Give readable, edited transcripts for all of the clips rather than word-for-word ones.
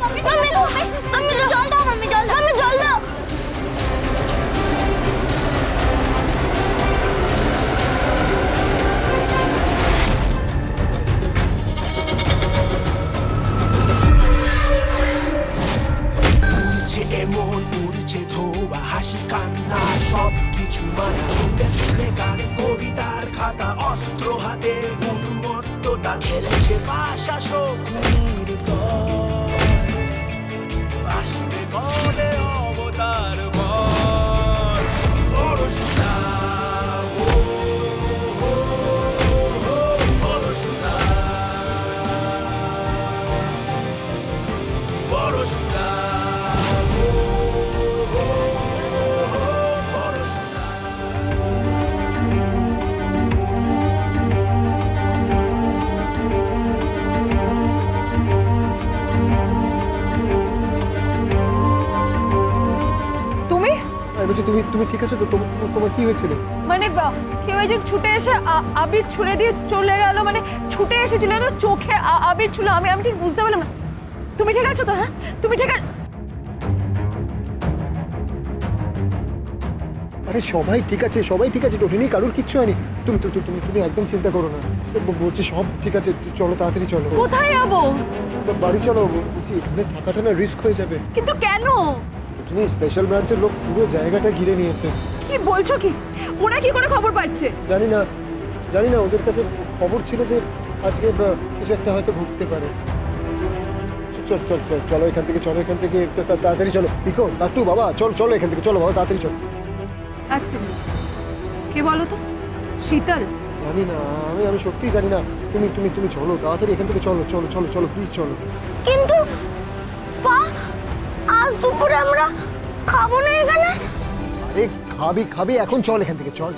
Mummy জল দাও, mummy জল দাও, মাম্মি জল দাও। এমন উড়ছে ধোয়া হাসি কান্না সব কিছু মানে শুনে শুনে গানে কবিতার খাতা অস্ত্র হাতে উন্মত্ততা খেলেছে পাশা শকুনির দল আসবে বলে অবতার বল পরশুরা পরশুরা পরশুরা তুমি ঠিক আছে তো? তোমার কি হয়েছিল? মানে কেউ একজন ছুটে এসে আবির ছুঁড়ে দিয়ে চলে গেল, মানে ছুটে এসে চলে গেল, চোখে আবির ছুঁলো। আমি ঠিক বুঝতে পারলাম না। তুমি ঠিক আছো তো? হ্যাঁ তুমি ঠিক আছো? আরে সবাই ঠিক আছে, সবাই ঠিক আছে, টোটিনি কারোর কিচ্ছু হয়নি। তুমি তুমি একদম চিন্তা করো না, বলছি সব ঠিক আছে। চলো তাড়াতাড়ি চলো। কোথায় যাবো? বাড়ি চলো। বলছি এখানে থাকাটা না রিস্ক হয়ে যাবে। কিন্তু কেন? তুমি স্পেশাল ব্রাঞ্চের লোক পুরো জায়গাটা ঘিরে নিয়েছে। কি বলছো কি? ওরা কি করে খবর পাচ্ছে? জানি না, ওদের কাছে খবর ছিল যে আজকে কিছু একটা হয়তো ঘটতে পারে। চলো এখান থেকে, তাড়াতাড়ি চলো। পিকো লাট্টু বাবা চলো এখান থেকে, চলো বাবা তাড়াতাড়ি চলো। কে বলো তো? শীতল? জানি না, আমি সত্যিই জানি না। তুমি চলো তাড়াতাড়ি এখান থেকে, চলো প্লিজ চলো। কিন্তু আজ দুপুরে আমরা খাবো না এখানে। আরে খাবি এখন, চল এখান থেকে, চল।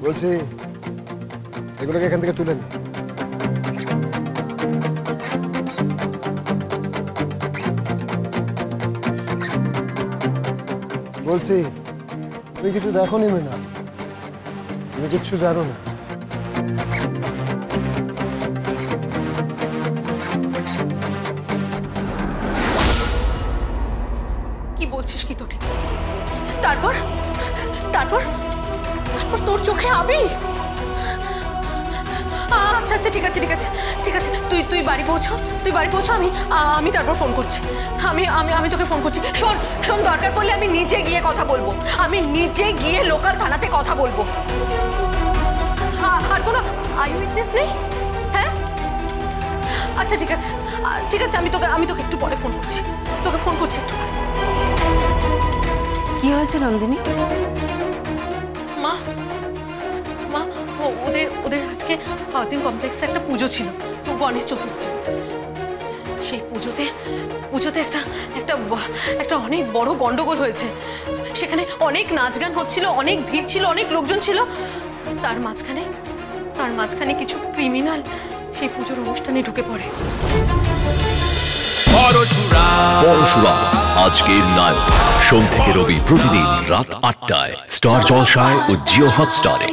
বলছি এগুলোকে এখান থেকে তুলে নে। বলছি তুমি কিছু দেখো নি না, তুমি কিচ্ছু জানো না। কি বলছিস কি তোর? তারপর তোর চোখে আবির? আচ্ছা ঠিক আছে তুই বাড়ি পৌঁছো, আমি তারপর ফোন করছি। আমি তোকে ফোন করছি। শোন দরকার পড়লে আমি নিজে গিয়ে কথা বলবো, আমি নিজে গিয়ে লোকাল থানাতে কথা বলবো। আর কোনো আই উইটনেস নেই? হ্যাঁ আচ্ছা ঠিক আছে আমি তোকে একটু পরে ফোন করছি, একটু পরে। কি হয়েছে নন্দিনী? মা ওদের আজকে হাউজিং কমপ্লেক্সে একটা পুজো ছিল, গণেশ চতুর্থী। সেই পুজোতে একটা অনেক বড় গন্ডগোল হয়েছে। সেখানে অনেক নাচ গান হচ্ছিল, অনেক ভিড় ছিল, অনেক লোকজন ছিল। তার মাঝখানে কিছু ক্রিমিনাল সেই পুজোর অনুষ্ঠানে ঢুকে পড়ে। পরশুরাম আজকের নায়ক, সোম থেকে রবি প্রতিদিন রাত ৮টায় স্টার জলসায় ও জিও হটস্টারে।